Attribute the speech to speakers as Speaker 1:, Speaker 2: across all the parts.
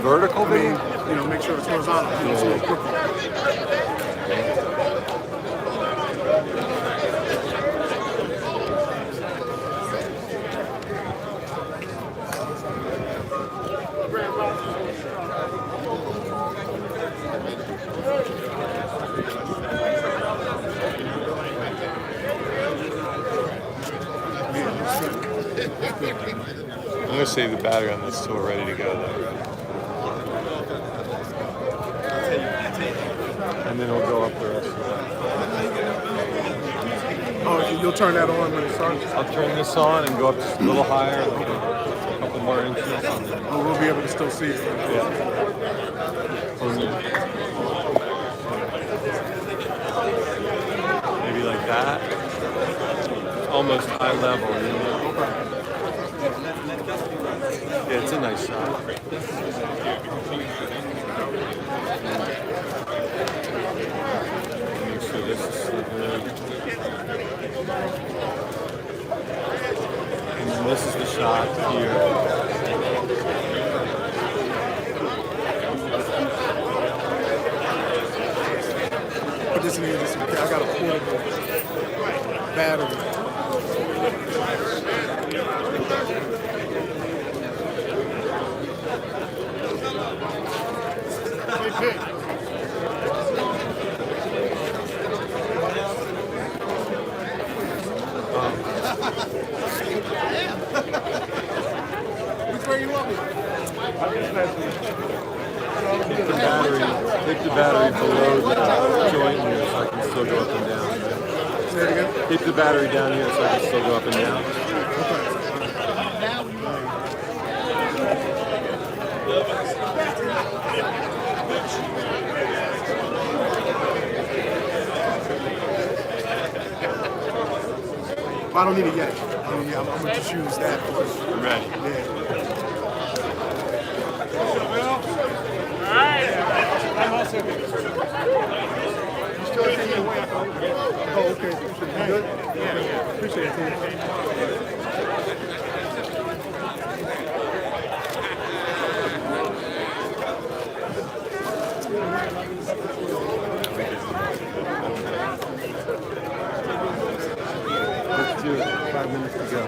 Speaker 1: vertical
Speaker 2: I mean, you know, make sure it's horizontal. You know, so it's quicker.
Speaker 1: I'm going to save the battery on this till we're ready to go, though. And then we'll go up the rest of the way.
Speaker 2: Oh, you'll turn that on when it starts?
Speaker 1: I'll turn this on and go up just a little higher, like a couple more inches.
Speaker 2: Oh, we'll be able to still see it.
Speaker 1: Yeah. Maybe like that. Almost eye level, you know? Yeah, it's a nice shot. Make sure this is still good. And then this is the shot here.
Speaker 2: Put this in here just in case. I got a portable battery. Which way you want me?
Speaker 1: Take the battery below the joint here so I can still go up and down.
Speaker 2: Say it again?
Speaker 1: Keep the battery down here so I can still go up and down.
Speaker 2: I don't need it yet. I'm going to just use that first.
Speaker 1: I'm ready.
Speaker 2: Yeah. Oh, okay. You good? Yeah. Appreciate it.
Speaker 1: Let's do it. 5 minutes to go.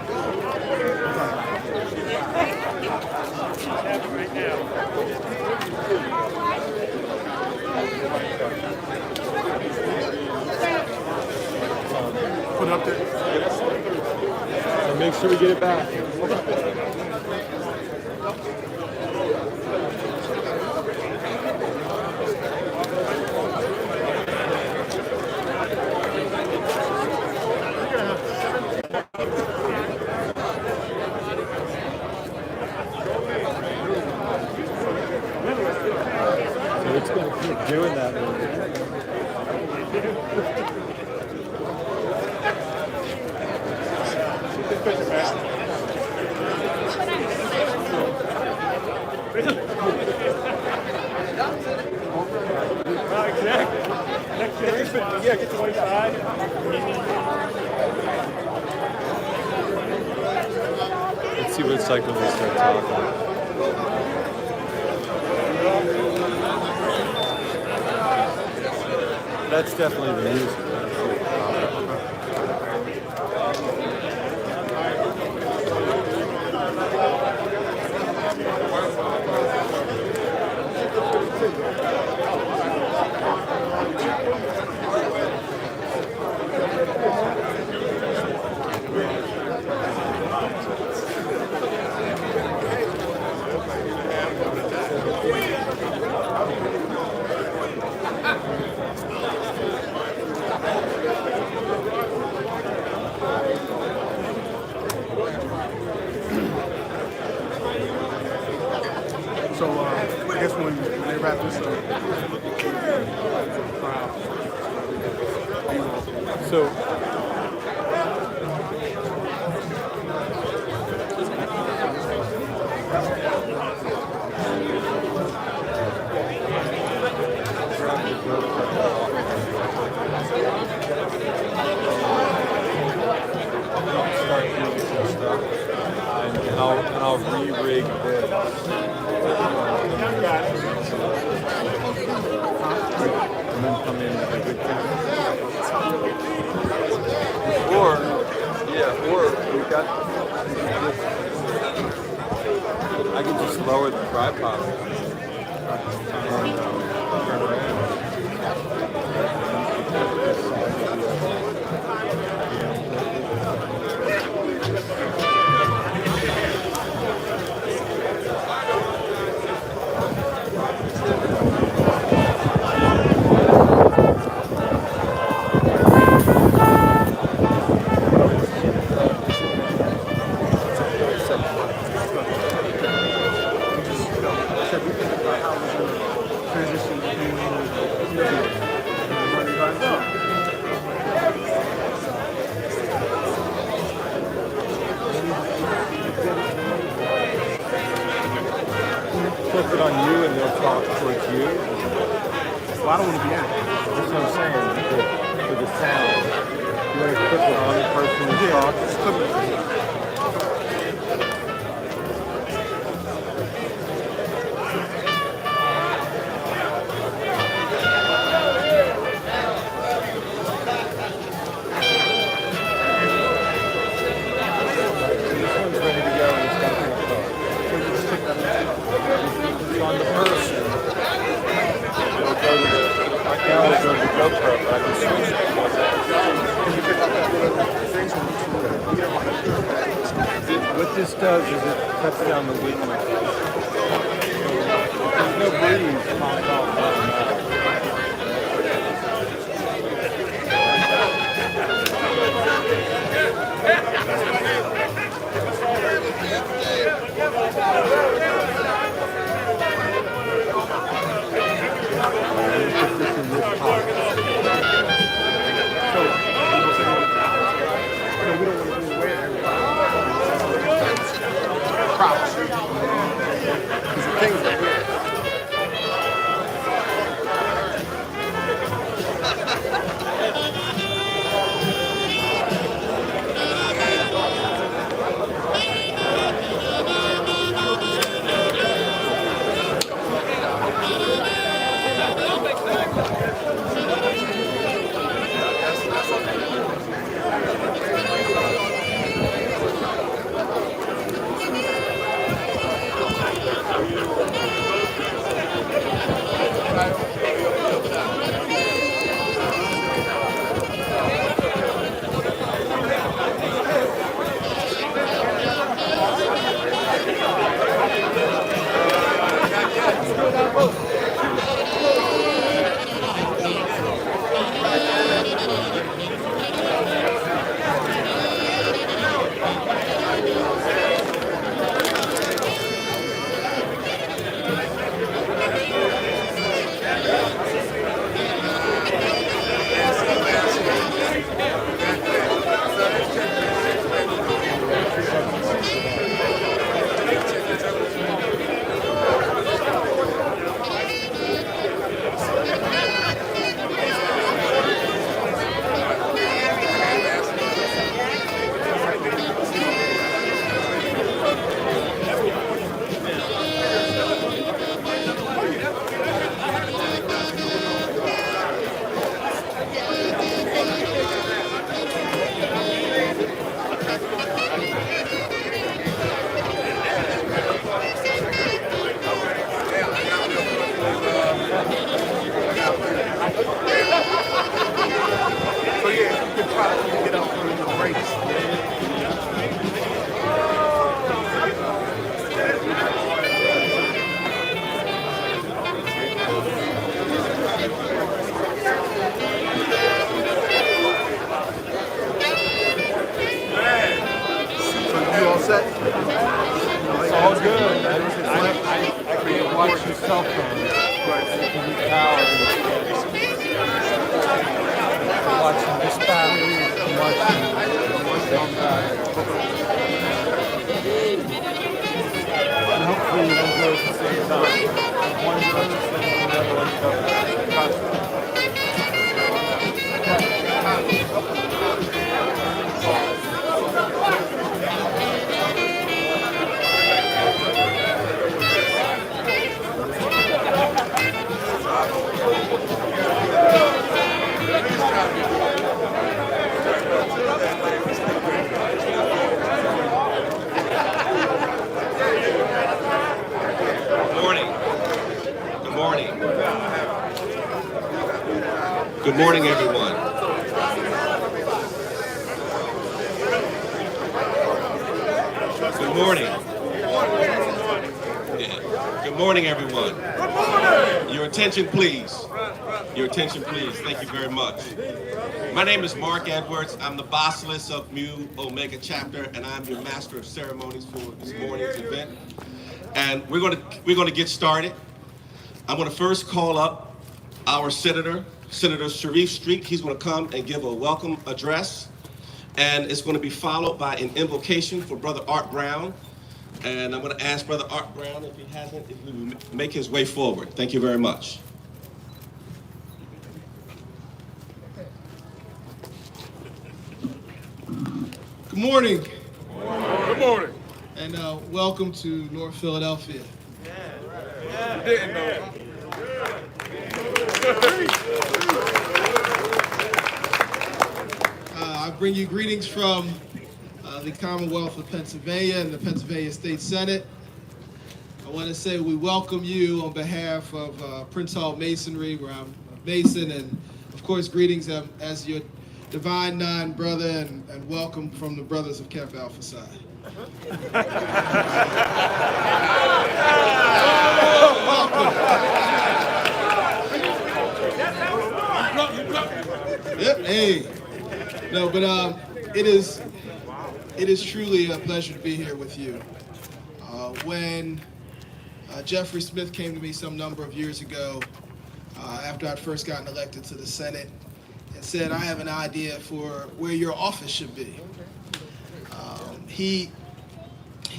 Speaker 2: Put it up there.
Speaker 1: So make sure we get it back. So it's going to keep doing that.
Speaker 3: Yeah, get to one side.
Speaker 1: Let's see what it's like when we start talking. That's definitely the music.
Speaker 2: So I guess when they wrap this up.
Speaker 1: So and I'll re-rig this.
Speaker 2: Transition between money guys.
Speaker 4: Flip it on you and they'll talk towards you.
Speaker 2: Well, I don't want to be in it.
Speaker 4: That's what I'm saying. For the sound. You want to clip it on the person who's talking?
Speaker 2: Just clip it.
Speaker 4: This one's ready to go and it's got a pink card. It's on the person. It'll go to the, right now it'll go to the GoPro, but I can switch it. What this does is it cuts down the weakness. There's no breeze popped off by the mouth. Put this in this pocket.
Speaker 2: So we don't want to do away with crouch. Because the thing is that
Speaker 5: morning. Good morning, everyone. Good morning. Yeah. Good morning, everyone. Your attention, please. Your attention, please. Thank you very much. My name is Mark Edwards. I'm the Basileus of Mu Omega Chapter, and I'm your Master of Ceremonies for this morning's event. And we're going to get started. I'm going to first call up our Senator Sharif Street. He's going to come and give a welcome address. And it's going to be followed by an invocation for Brother Art Brown. And I'm going to ask Brother Art Brown, if he will make his way forward. Thank you very much.
Speaker 6: Good morning.
Speaker 2: Good morning.
Speaker 6: And welcome to North Philadelphia.
Speaker 2: You didn't know.
Speaker 6: I bring you greetings from the Commonwealth of Pennsylvania and the Pennsylvania State Senate. I want to say we welcome you on behalf of Prince Hall Masonry, where I'm a Mason, and of course greetings as your Divine Nine brother, and welcome from the brothers of Kappa Alpha Psi. Yep, hey. No, but it is truly a pleasure to be here with you. When Jeffrey Smith came to me some number of years ago, after I'd first gotten elected to the Senate, and said, I have an idea for where your office should be. He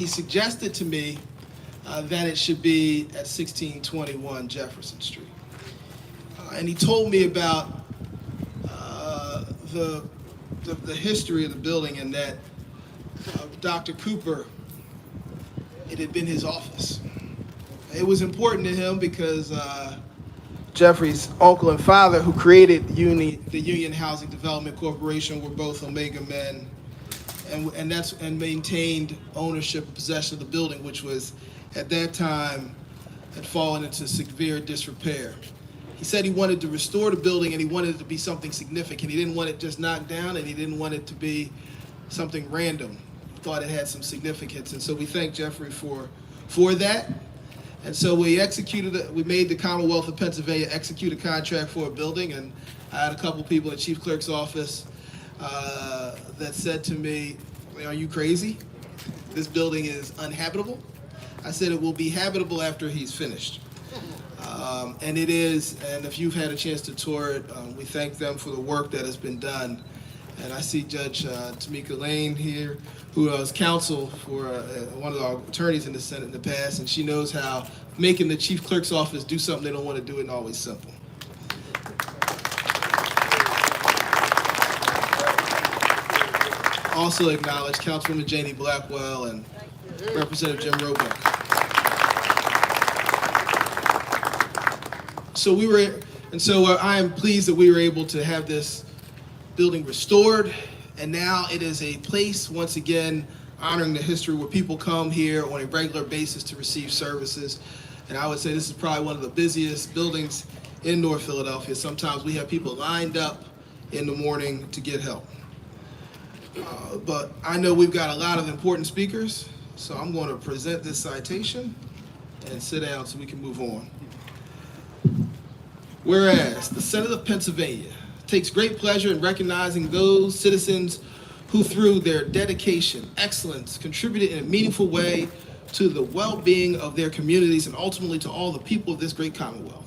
Speaker 6: suggested to me that it should be at 1621 Jefferson Street. And he told me about the history of the building, and that Dr. Cooper, it had been his office. It was important to him because Jeffrey's uncle and father, who created the Union Housing Development Corporation, were both Omega men, and maintained ownership and possession of the building, which was at that time had fallen into severe disrepair. He said he wanted to restore the building, and he wanted it to be something significant. He didn't want it just knocked down, and he didn't want it to be something random. He thought it had some significance, and so we thank Jeffrey for that. And so we made the Commonwealth of Pennsylvania execute a contract for a building, and I had a couple people in the Chief Clerk's office that said to me, are you crazy? This building is uninhabitable. I said it will be habitable after he's finished. And it is, and if you've had a chance to tour it, we thank them for the work that has been done. And I see Judge Tamika Lane here, who was counsel for one of our attorneys in the Senate in the past, and she knows how making the Chief Clerk's office do something they don't want to do isn't always simple. Also acknowledge Councilwoman Janie Blackwell and Representative Jim Roebuck. So I am pleased that we were able to have this building restored, and now it is a place, once again, honoring the history where people come here on a regular basis to receive services. And I would say this is probably one of the busiest buildings in North Philadelphia. Sometimes we have people lined up in the morning to get help. But I know we've got a lot of important speakers, so I'm going to present this citation and sit down so we can move on. Whereas the Senate of Pennsylvania takes great pleasure in recognizing those citizens who, through their dedication, excellence, contributed in a meaningful way to the well-being of their communities and ultimately to all the people of this great Commonwealth.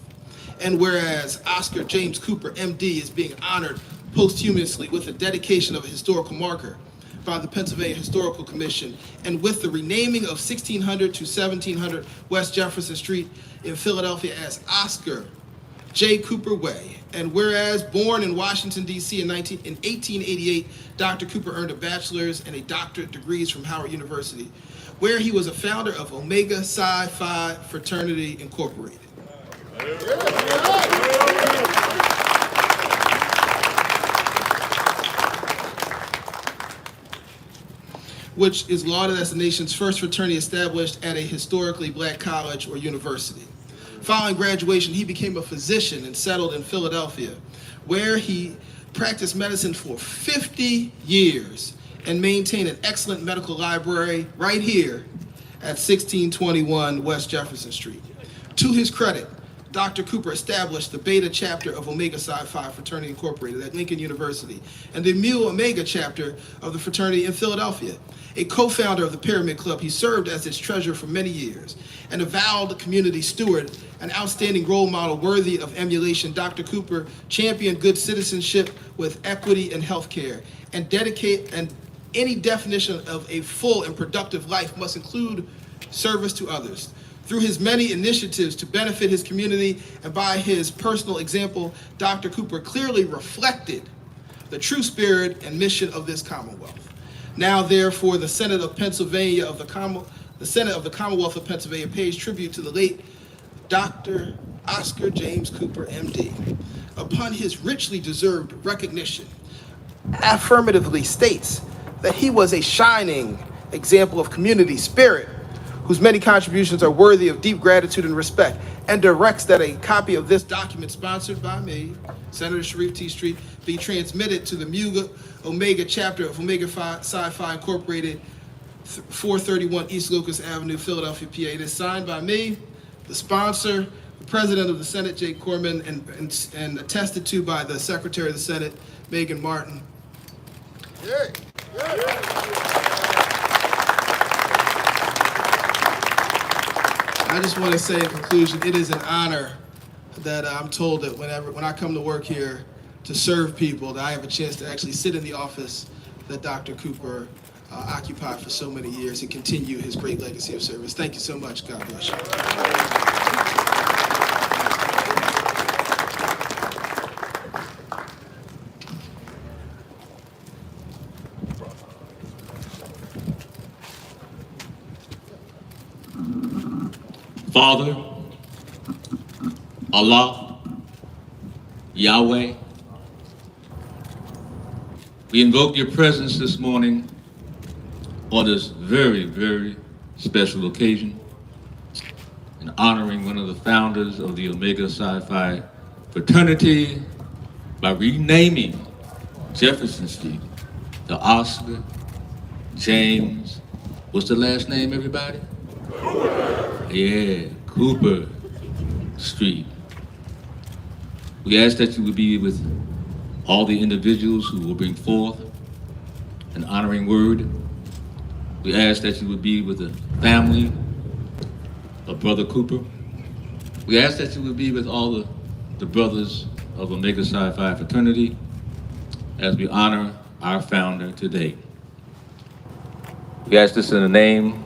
Speaker 6: And whereas Oscar James Cooper, MD, is being honored posthumously with the dedication of a historical marker by the Pennsylvania Historical Commission, and with the renaming of 1600 to 1700 West Jefferson Street in Philadelphia as Oscar J. Cooper Way. And whereas born in Washington, D.C. in 1888, Dr. Cooper earned a bachelor's and a doctorate degrees from Howard University, where he was a founder of Omega Psi Phi Fraternity Incorporated. Which is lauded as the nation's first fraternity established at a historically black college or university. Following graduation, he became a physician and settled in Philadelphia, where he practiced medicine for 50 years and maintained an excellent medical library right here at 1621 West Jefferson Street. To his credit, Dr. Cooper established the Beta chapter of Omega Psi Phi Fraternity Incorporated at Lincoln University and the Mu Omega chapter of the fraternity in Philadelphia. A co-founder of the Pyramid Club, he served as its treasurer for many years. An avowed community steward, an outstanding role model worthy of emulation, Dr. Cooper championed good citizenship with equity and healthcare, and any definition of a full and productive life must include service to others. Through his many initiatives to benefit his community and by his personal example, Dr. Cooper clearly reflected the true spirit and mission of this Commonwealth. Now, therefore, the Senate of Pennsylvania the Senate of the Commonwealth of Pennsylvania pays tribute to the late Dr. Oscar James Cooper, MD. Upon his richly deserved recognition, affirmatively states that he was a shining example of community spirit, whose many contributions are worthy of deep gratitude and respect, and directs that a copy of this document sponsored by me, Senator Sharif T. Street, be transmitted to the Mu Omega chapter of Omega Psi Phi Incorporated, 431 East Locust Avenue, Philadelphia, PA. It is signed by me, the sponsor, the President of the Senate, Jake Corman, and attested to by the Secretary of the Senate, Megan Martin.
Speaker 2: Yay.
Speaker 6: I just want to say in conclusion, it is an honor that I'm told that when I come to work here to serve people, that I have a chance to actually sit in the office that Dr. Cooper occupied for so many years and continue his great legacy of service. Thank you so much. God bless you.
Speaker 7: Father, Allah, Yahweh, we invoke your presence this morning on this very, very special occasion in honoring one of the founders of the Omega Psi Phi Fraternity by renaming Jefferson Street to Oscar James, what's the last name, everybody? Yeah, Cooper Street. We ask that you would be with all the individuals who will bring forth an honoring word. We ask that you would be with the family of Brother Cooper. We ask that you would be with all the brothers of Omega Psi Phi Fraternity as we honor our founder today. We ask this in the name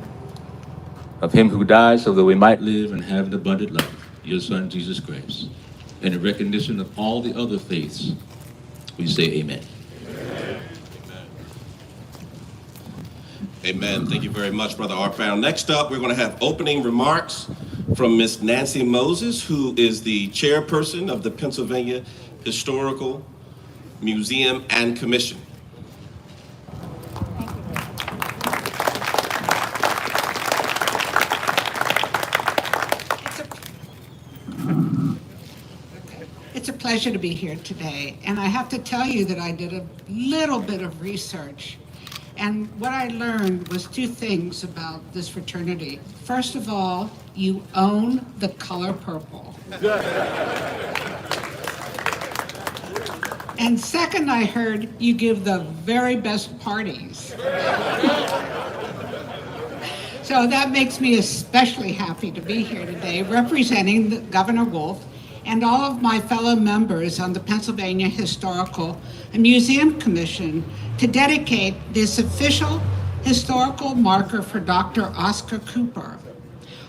Speaker 7: of him who died so that we might live and have an abundant life, your Son, Jesus Christ. And in recognition of all the other faiths, we say amen.
Speaker 5: Amen. Amen. Thank you very much, Brother Artbound. Next up, we're going to have opening remarks from Miss Nancy Moses, who is the chairperson of the Pennsylvania Historical Museum and Commission.
Speaker 8: It's a pleasure to be here today, and I have to tell you that I did a little bit of research, and what I learned was two things about this fraternity. First of all, you own the color purple. And second, I heard you give the very best parties. So that makes me especially happy to be here today representing Governor Wolf and all of my fellow members on the Pennsylvania Historical and Museum Commission to dedicate this official historical marker for Dr. Oscar Cooper.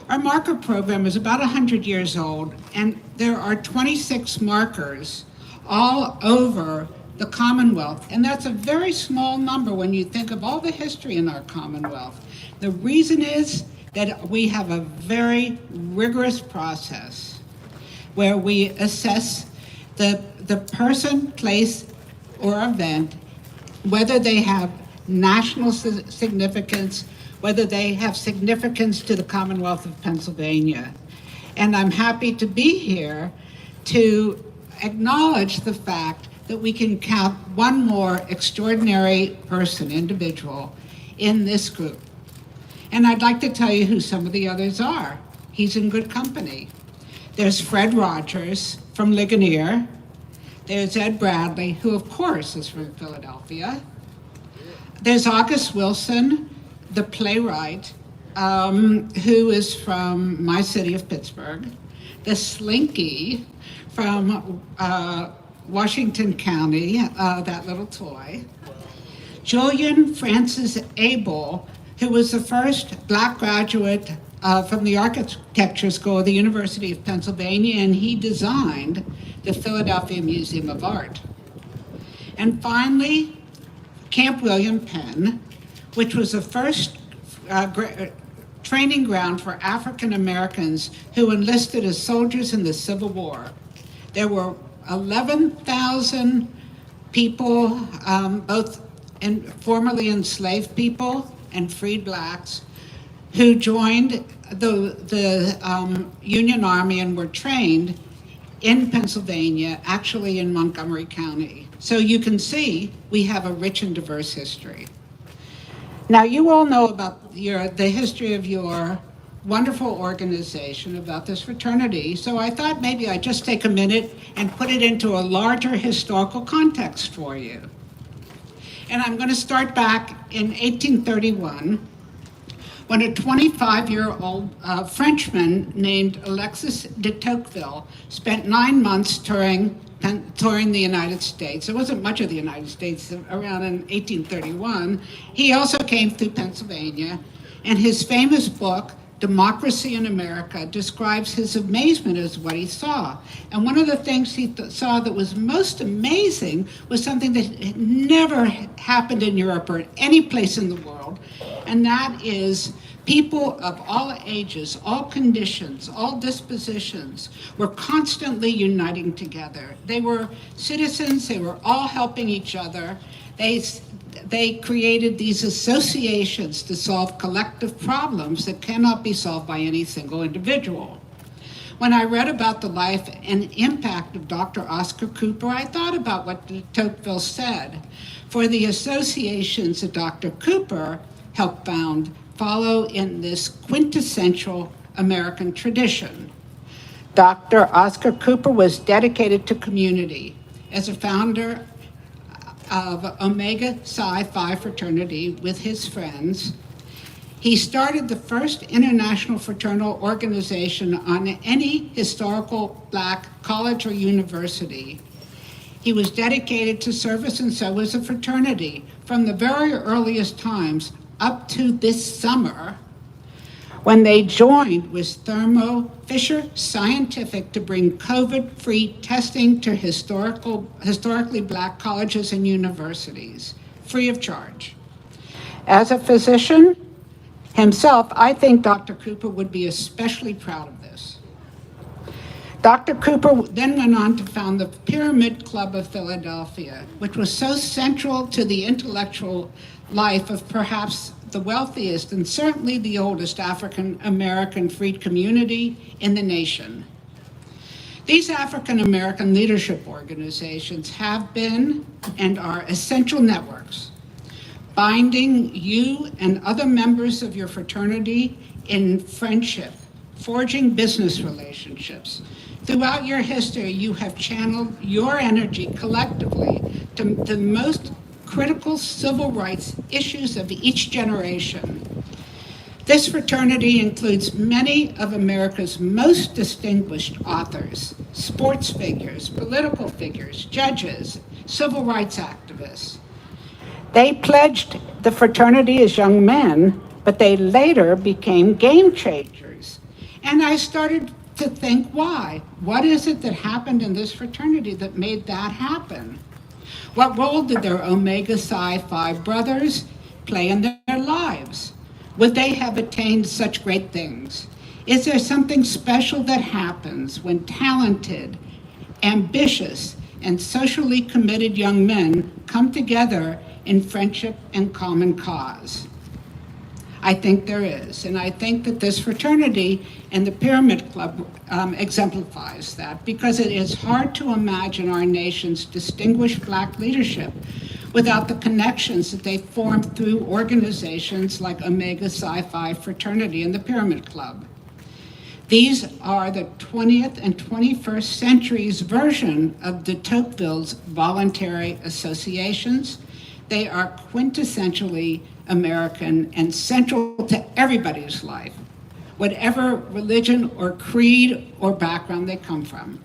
Speaker 8: Our marker program is about 100 years old, and there are 26 markers all over the Commonwealth, and that's a very small number when you think of all the history in our Commonwealth. The reason is that we have a very rigorous process where we assess the person, place, or event, whether they have national significance, whether they have significance to the Commonwealth of Pennsylvania. And I'm happy to be here to acknowledge the fact that we can count one more extraordinary person, individual, in this group. And I'd like to tell you who some of the others are. He's in good company. There's Fred Rogers from Ligonier. There's Ed Bradley, who of course is from Philadelphia. There's August Wilson, the playwright, who is from my city of Pittsburgh. The Slinky from Washington County, that little toy. Julian Francis Abel, who was the first Black graduate from the architecture school at the University of Pennsylvania, and he designed the Philadelphia Museum of Art. And finally, Camp William Penn, which was the first training ground for African Americans who enlisted as soldiers in the Civil War. There were 11,000 people, both formerly enslaved people and freed blacks, who joined the Union Army and were trained in Pennsylvania, actually in Montgomery County. So you can see we have a rich and diverse history. Now, you all know about the history of your wonderful organization, about this fraternity, so I thought maybe I'd just take a minute and put it into a larger historical context for you. And I'm going to start back in 1831, when a 25-year-old Frenchman named Alexis de Tocqueville spent 9 months touring the United States. There wasn't much of the United States around in 1831. He also came through Pennsylvania, and his famous book, Democracy in America, describes his amazement as what he saw. And one of the things he saw that was most amazing was something that had never happened in Europe or any place in the world, and that is people of all ages, all conditions, all dispositions were constantly uniting together. They were citizens, they were all helping each other. They created these associations to solve collective problems that cannot be solved by any single individual. When I read about the life and impact of Dr. Oscar Cooper, I thought about what de Tocqueville said. For the associations that Dr. Cooper helped found follow in this quintessential American tradition. Dr. Oscar Cooper was dedicated to community. As a founder of Omega Psi Phi fraternity with his friends, he started the first international fraternal organization on any historical Black college or university. He was dedicated to service, and so was the fraternity from the very earliest times up to this summer, when they joined with Thermo Fisher Scientific to bring COVID-free testing to historically Black colleges and universities, free of charge. As a physician himself, I think Dr. Cooper would be especially proud of this. Dr. Cooper then went on to found the Pyramid Club of Philadelphia, which was so central to the intellectual life of perhaps the wealthiest and certainly the oldest African American freed community in the nation. These African American leadership organizations have been and are essential networks, binding you and other members of your fraternity in friendship, forging business relationships. Throughout your history, you have channeled your energy collectively to the most critical civil rights issues of each generation. This fraternity includes many of America's most distinguished authors, sports figures, political figures, judges, civil rights activists. They pledged the fraternity as young men, but they later became game changers. And I started to think, why? What is it that happened in this fraternity that made that happen? What role did their Omega Psi Phi brothers play in their lives? Would they have attained such great things? Is there something special that happens when talented, ambitious, and socially committed young men come together in friendship and common cause? I think there is, and I think that this fraternity and the Pyramid Club exemplifies that, because it is hard to imagine our nation's distinguished Black leadership without the connections that they formed through organizations like Omega Psi Phi Fraternity and the Pyramid Club. These are the 20th and 21st century's version of de Tocqueville's voluntary associations. They are quintessentially American and central to everybody's life, whatever religion or creed or background they come from.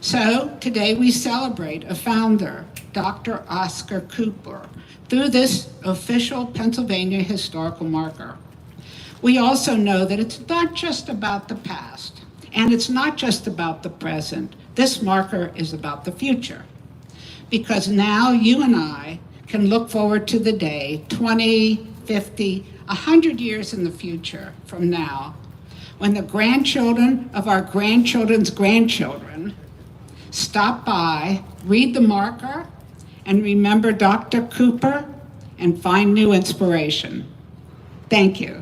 Speaker 8: So today we celebrate a founder, Dr. Oscar Cooper, through this official Pennsylvania historical marker. We also know that it's not just about the past, and it's not just about the present. This marker is about the future, because now you and I can look forward to the day 20, 50, 100 years in the future from now, when the grandchildren of our grandchildren's grandchildren stop by, read the marker, and remember Dr. Cooper and find new inspiration. Thank you.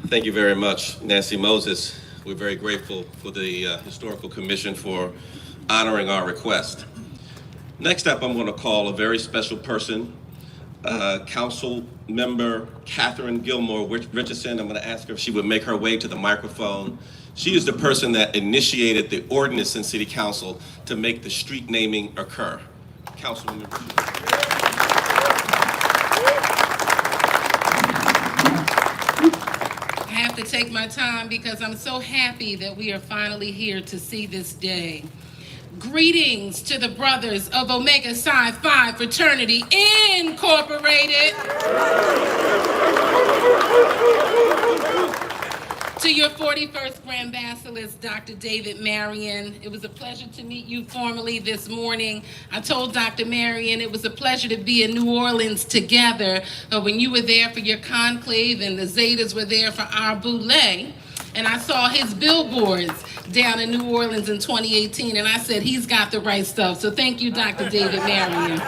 Speaker 5: Thank you very much, Nancy Moses. We're very grateful for the Historical Commission for honoring our request. Next up, I'm going to call a very special person, Council Member Catherine Gilmore Richardson. I'm going to ask her if she would make her way to the microphone. She is the person that initiated the ordinance in City Council to make the street naming occur. Councilwoman Richardson.
Speaker 9: I have to take my time because I'm so happy that we are finally here to see this day. Greetings to the brothers of Omega Psi Phi Fraternity Incorporated. To your 41st Grand Basileus, Dr. David Marion, it was a pleasure to meet you formally this morning. I told Dr. Marion it was a pleasure to be in New Orleans together when you were there for your conclave and the Zetas were there for our boule. And I saw his billboards down in New Orleans in 2018, and I said, he's got the right stuff. So thank you, Dr. David Marion.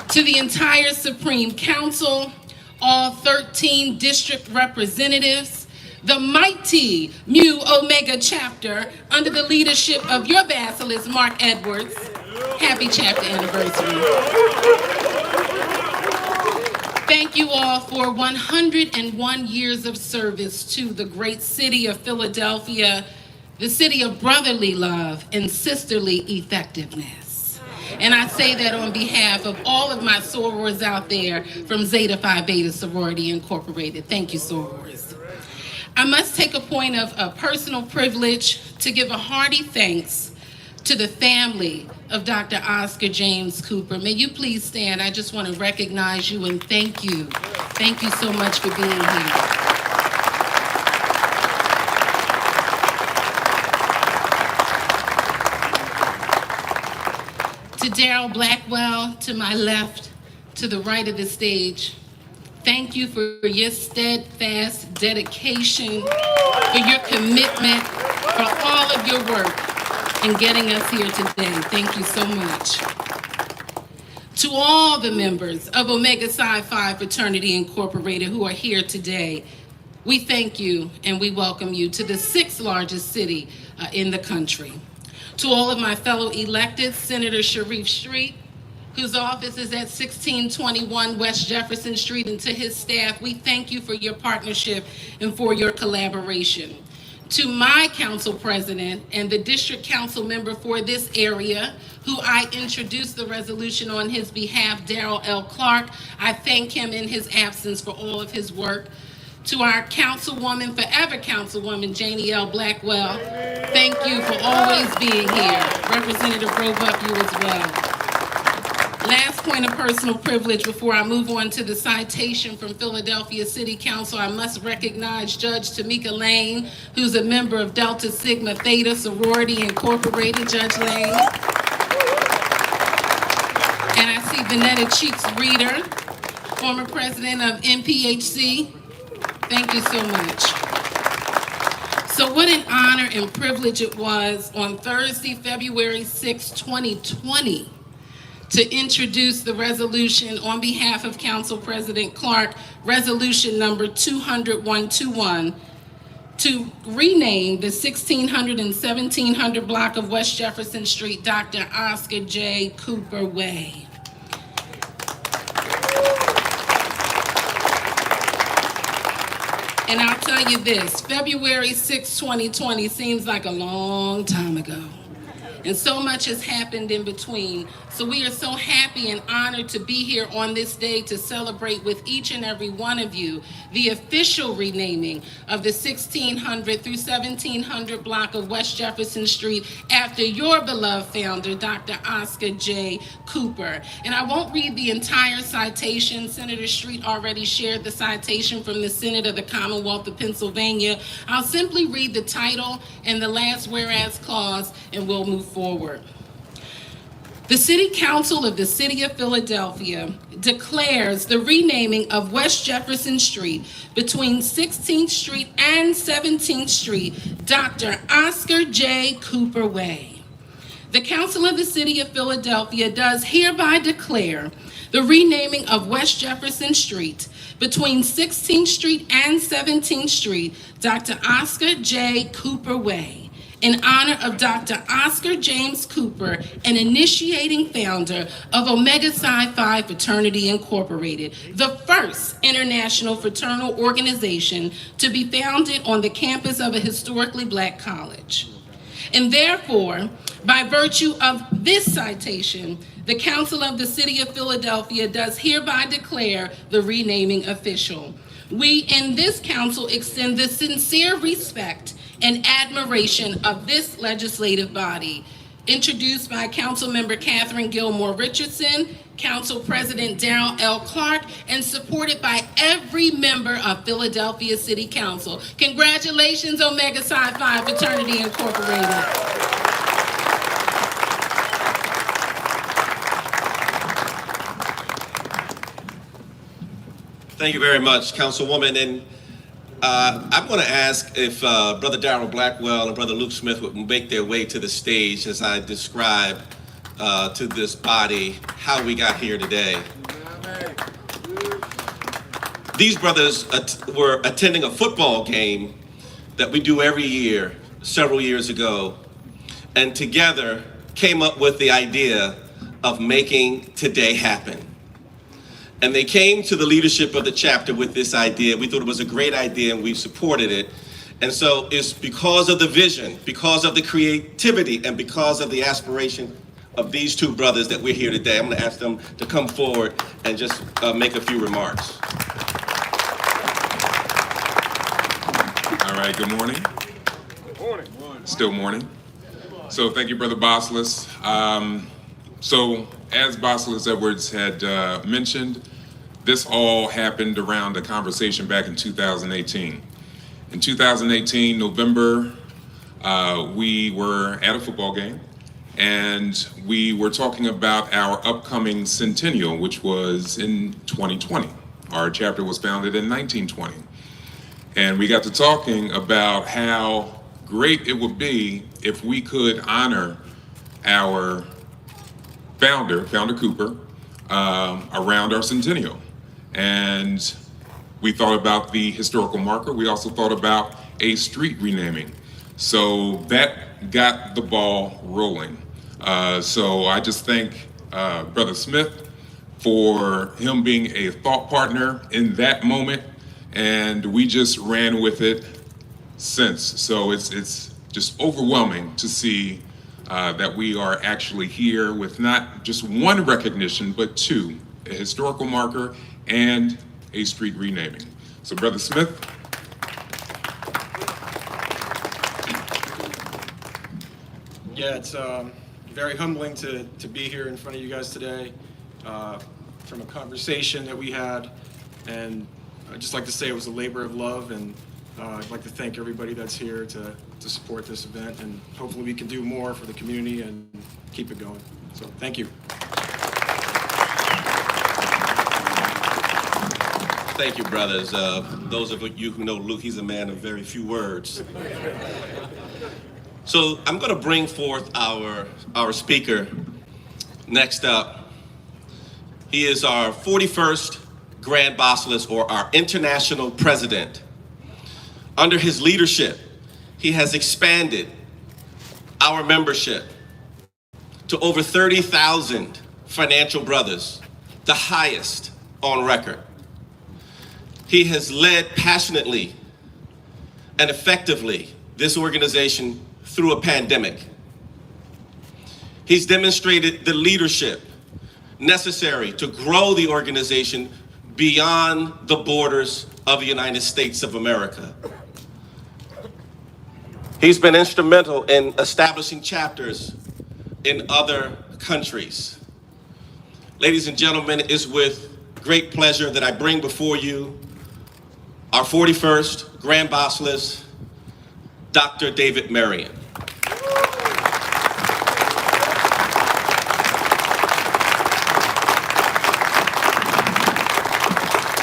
Speaker 9: To the entire Supreme Council, all 13 district representatives, the mighty Mu Omega chapter under the leadership of your Basileus, Mark Edwards. Happy chapter anniversary. Thank you all for 101 years of service to the great city of Philadelphia, the city of brotherly love and sisterly effectiveness. And I say that on behalf of all of my sorors out there from Zeta Phi Beta Sorority Incorporated. Thank you, sorors. I must take a point of personal privilege to give a hearty thanks to the family of Dr. Oscar James Cooper. May you please stand? I just want to recognize you and thank you. Thank you so much for being here. To Daryl Blackwell, to my left, to the right of the stage, thank you for your steadfast dedication, for your commitment, for all of your work in getting us here today. Thank you so much. To all the members of Omega Psi Phi Fraternity Incorporated who are here today, we thank you and we welcome you to the 6th largest city in the country. To all of my fellow electeds, Senator Sharif Street, whose office is at 1621 West Jefferson Street, and to his staff, we thank you for your partnership and for your collaboration. To my council president and the district council member for this area, who I introduced the resolution on his behalf, Darrell L. Clark, I thank him in his absence for all of his work. To our councilwoman, forever councilwoman, Janie L. Blackwell, thank you for always being here. Representative Roebuck, you as well. Last point of personal privilege before I move on to the citation from Philadelphia City Council, I must recognize Judge Tamika Lane, who's a member of Delta Sigma Theta Sorority Incorporated. Judge Lane. And I see Vanetta Cheeks Reeder, former president of NPHC. Thank you so much. So what an honor and privilege it was on Thursday, February 6, 2020, to introduce the resolution on behalf of Council President Clark, resolution number 200-121, to rename the 1600 and 1700 block of West Jefferson Street Dr. Oscar J. Cooper Way. And I'll tell you this, February 6, 2020 seems like a long time ago. And so much has happened in between. So we are so happy and honored to be here on this day to celebrate with each and every one of you the official renaming of the 1600 through 1700 block of West Jefferson Street after your beloved founder, Dr. Oscar J. Cooper. And I won't read the entire citation. Senator Street already shared the citation from the Senate of the Commonwealth of Pennsylvania. I'll simply read the title and the last whereas clause, and we'll move forward. The City Council of the City of Philadelphia declares the renaming of West Jefferson Street between 16th Street and 17th Street Dr. Oscar J. Cooper Way. The Council of the City of Philadelphia does hereby declare the renaming of West Jefferson Street between 16th Street and 17th Street Dr. Oscar J. Cooper Way, in honor of Dr. Oscar James Cooper, an initiating founder of Omega Psi Phi Fraternity Incorporated, the first international fraternal organization to be founded on the campus of a historically Black college. And therefore, by virtue of this citation, the Council of the City of Philadelphia does hereby declare the renaming official. We in this council extend the sincere respect and admiration of this legislative body, introduced by Councilmember Catherine Gilmore Richardson, Council President Darrell L. Clark, and supported by every member of Philadelphia City Council. Congratulations, Omega Psi Phi Fraternity Incorporated.
Speaker 5: Thank you very much, Councilwoman. And I'm going to ask if Brother Darrell Blackwell and Brother Luke Smith would make their way to the stage as I describe to this body how we got here today. These brothers were attending a football game that we do every year, several years ago, and together came up with the idea of making today happen. And they came to the leadership of the chapter with this idea. We thought it was a great idea and we supported it. And so it's because of the vision, because of the creativity, and because of the aspiration of these two brothers that we're here today. I'm going to ask them to come forward and just make a few remarks.
Speaker 10: All right, good morning.
Speaker 3: Good morning.
Speaker 10: Still morning. So thank you, Brother Basileus. So as Basileus Edwards had mentioned, this all happened around a conversation back in 2018. In 2018, November, we were at a football game and we were talking about our upcoming centennial, which was in 2020. Our chapter was founded in 1920. And we got to talking about how great it would be if we could honor our Founder Cooper, around our centennial. And we thought about the historical marker. We also thought about a street renaming. So that got the ball rolling. So I just thank Brother Smith for him being a thought partner in that moment. And we just ran with it since. So it's just overwhelming to see that we are actually here with not just one recognition, but two, a historical marker and a street renaming. So Brother Smith.
Speaker 2: Yeah, it's very humbling to be here in front of you guys today from a conversation that we had. And I'd just like to say it was a labor of love, and I'd like to thank everybody that's here to support this event, and hopefully we can do more for the community and keep it going. So thank you.
Speaker 5: Thank you, brothers. Those of you who know Luke, he's a man of very few words. So I'm going to bring forth our speaker. Next up, he is our 41st Grand Basileus, or our international president. Under his leadership, he has expanded our membership to over 30,000 financial brothers, the highest on record. He has led passionately and effectively this organization through a pandemic. He's demonstrated the leadership necessary to grow the organization beyond the borders of the United States of America. He's been instrumental in establishing chapters in other countries. Ladies and gentlemen, it is with great pleasure that I bring before you our 41st Grand Basileus, Dr. David Marion.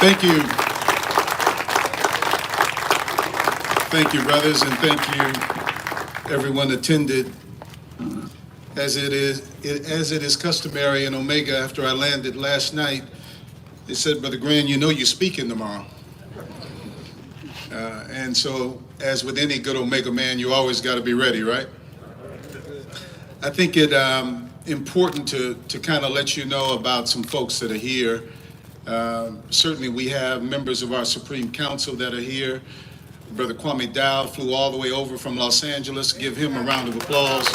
Speaker 11: Thank you. Thank you, brothers, and thank you, everyone attended. As it is customary in Omega, after I landed last night, they said, Brother Grand, you know you're speaking tomorrow. And so, as with any good Omega man, you always got to be ready, right? I think it important to kind of let you know about some folks that are here. Certainly we have members of our Supreme Council that are here. Brother Kwame Dow flew all the way over from Los Angeles. Give him a round of applause.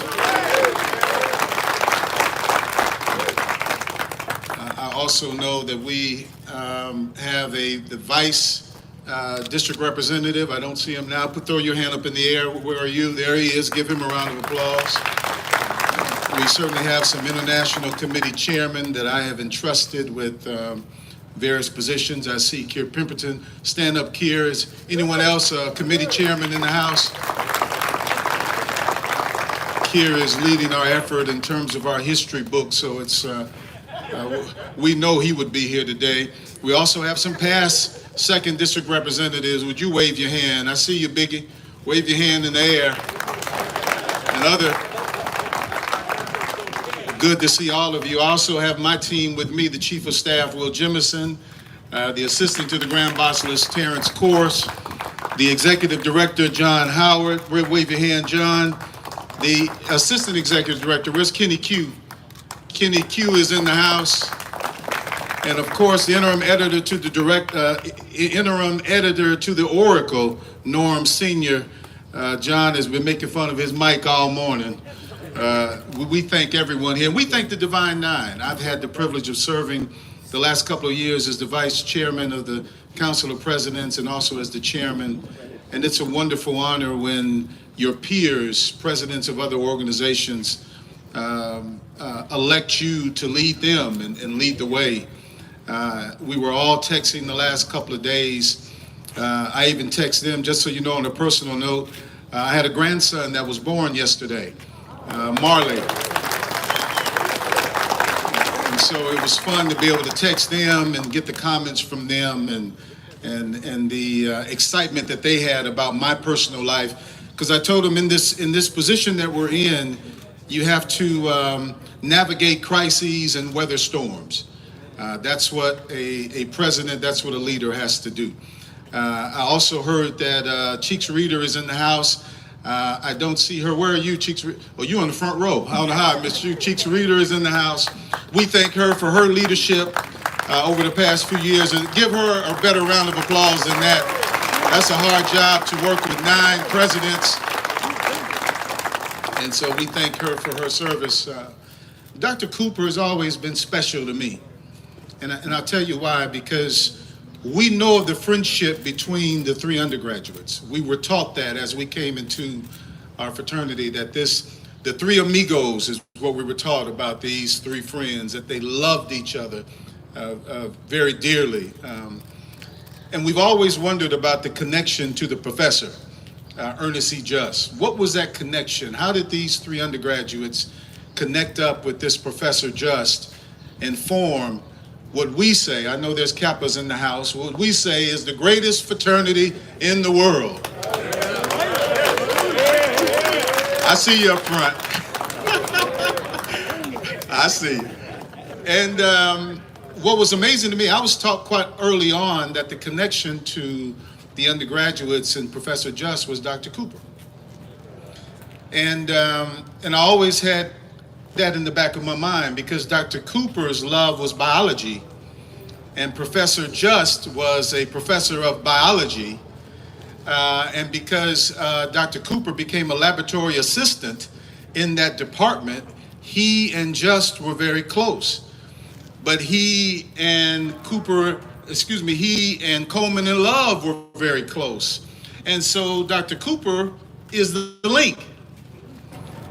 Speaker 11: I also know that we have the vice district representative. I don't see him now. Throw your hand up in the air. Where are you? There he is. Give him a round of applause. We certainly have some international committee chairmen that I have entrusted with various positions. I see Keir Pemberton. Stand up, Keir. Is anyone else a committee chairman in the House? Keir is leading our effort in terms of our history book, so it's we know he would be here today. We also have some past second district representatives. Would you wave your hand? I see you, Biggie. Wave your hand in the air. And other. Good to see all of you. I also have my team with me, the Chief of Staff, Will Jemison, the Assistant to the Grand Basileus, Terrence Course, the Executive Director, John Howard. Wave your hand, John. The Assistant Executive Director, where's Kenny Q? Kenny Q is in the house. And of course, the interim editor to the Oracle, Norm Senior. John has been making fun of his mic all morning. We thank everyone here. We thank the Divine Nine. I've had the privilege of serving the last couple of years as the vice chairman of the Council of Presidents and also as the chairman. And it's a wonderful honor when your peers, presidents of other organizations, elect you to lead them and lead the way. We were all texting the last couple of days. I even text them, just so you know, on a personal note, I had a grandson that was born yesterday. Marley. And so it was fun to be able to text them and get the comments from them and the excitement that they had about my personal life. Because I told them in this position that we're in, you have to navigate crises and weather storms. That's what a president, that's what a leader has to do. I also heard that Cheeks Reader is in the house. I don't see her. Where are you, Cheeks? Oh, you on the front row. I don't know how I missed you. Cheeks Reader is in the house. We thank her for her leadership over the past few years, and give her a better round of applause than that. That's a hard job to work with 9 presidents, and so we thank her for her service. Dr. Cooper has always been special to me, and I'll tell you why. Because we know of the friendship between the 3 undergraduates. We were taught that as we came into our fraternity, that the 3 amigos is what we were taught about, these 3 friends, that they loved each other very dearly. And we've always wondered about the connection to the professor, Ernest E. Just. What was that connection? How did these 3 undergraduates connect up with this Professor Just and form what we say, I know there's Kappas in the house, what we say is the greatest fraternity in the world. I see you up front. I see you. And what was amazing to me, I was taught quite early on that the connection to the undergraduates and Professor Just was Dr. Cooper. And I always had that in the back of my mind because Dr. Cooper's love was biology and Professor Just was a professor of biology. And because Dr. Cooper became a laboratory assistant in that department, he and Just were very close. But he and Coleman and Love were very close. And so Dr. Cooper is the link.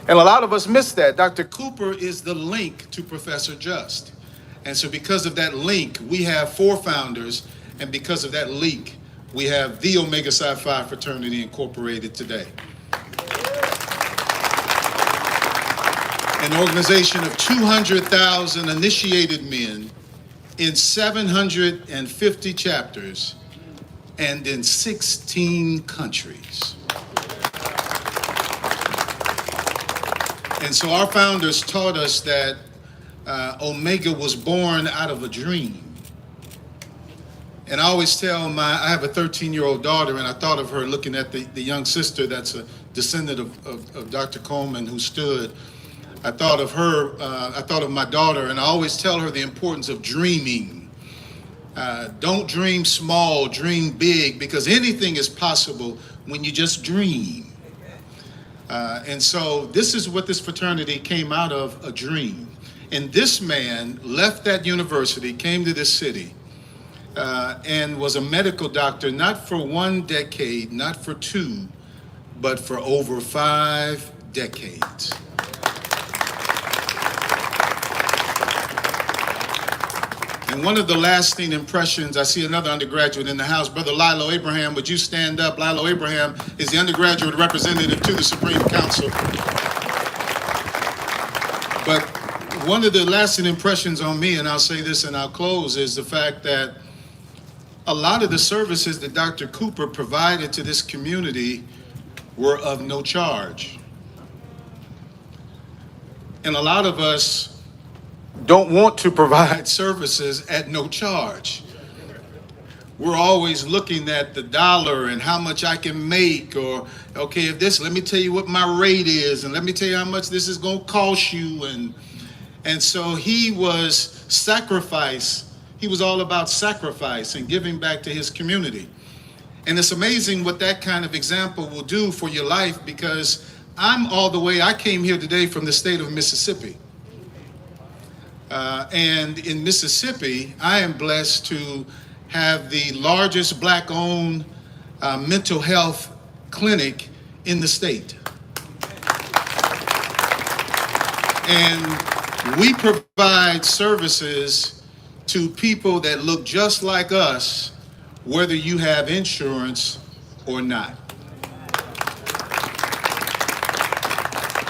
Speaker 11: And a lot of us miss that. Dr. Cooper is the link to Professor Just. And so because of that link, we have 4 founders. And because of that link, we have the Omega Psi Phi Fraternity Incorporated today. An organization of 200,000 initiated men in 750 chapters and in 16 countries. And so our founders taught us that Omega was born out of a dream. And I always tell I have a 13-year-old daughter, and I thought of her looking at the young sister that's a descendant of Dr. Coleman who stood. I thought of her, I thought of my daughter, and I always tell her the importance of dreaming. Don't dream small, dream big, because anything is possible when you just dream. And so this is what this fraternity came out of, a dream. And this man left that university, came to this city, and was a medical doctor, not for 1 decade, not for 2, but for over 5 decades. And one of the lasting impressions, I see another undergraduate in the house, Brother Lilo Abraham, would you stand up? Lilo Abraham is the undergraduate representative to the Supreme Council. But one of the lasting impressions on me, and I'll say this and I'll close, is the fact that a lot of the services that Dr. Cooper provided to this community were of no charge. And a lot of us don't want to provide services at no charge. We're always looking at the dollar and how much I can make, or okay, if this, let me tell you what my rate is, and let me tell you how much this is going to cost you. And so he was sacrifice. He was all about sacrifice and giving back to his community. And it's amazing what that kind of example will do for your life, because I came here today from the state of Mississippi. And in Mississippi, I am blessed to have the largest Black-owned mental health clinic in the state. And we provide services to people that look just like us, whether you have insurance or not.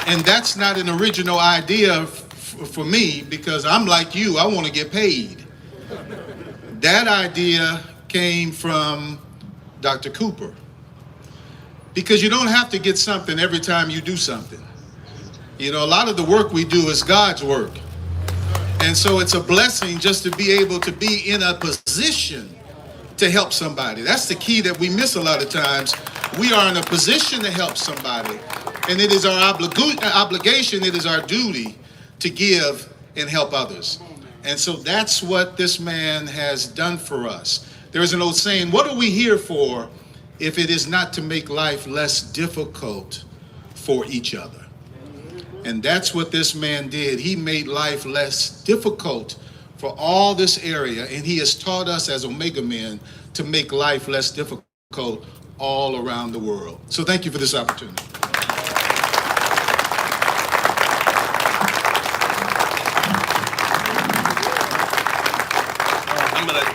Speaker 11: And that's not an original idea for me, because I'm like you, I want to get paid. That idea came from Dr. Cooper. Because you don't have to get something every time you do something. You know, a lot of the work we do is God's work. And so it's a blessing just to be able to be in a position to help somebody. That's the key that we miss a lot of times. We are in a position to help somebody. And it is our obligation, it is our duty to give and help others. And so that's what this man has done for us. There is an old saying, what are we here for if it is not to make life less difficult for each other? And that's what this man did. He made life less difficult for all this area, and he has taught us as Omega men to make life less difficult all around the world. So thank you for this opportunity.